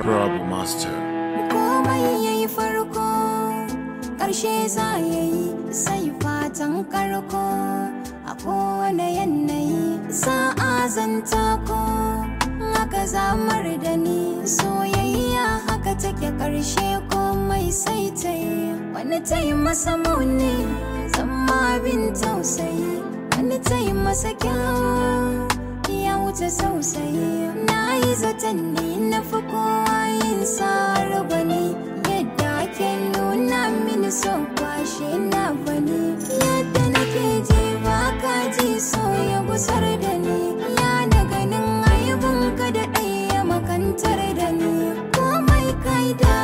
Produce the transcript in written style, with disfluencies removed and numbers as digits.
Rabu Master. Komai yayi farko, ƙarshe za yayi sai fatan karko. A kowane yanayi sa'a zan tako, haka zamar da ni soyayya haka take ƙarshe komai sai ta yi. Wani ta yi masa muni zama bin tausayi, wani ta yi masa kyau ya wuce tausayi. Na yi zaton ni na fi kowa yin sa'ar bani, yadda ake nuna mini son kwashe na bani. Yadda nake ji ba ka ji so ya gusar da ni, ya na ganin aibun ka da ɗaya makantar da ni. Komai kai da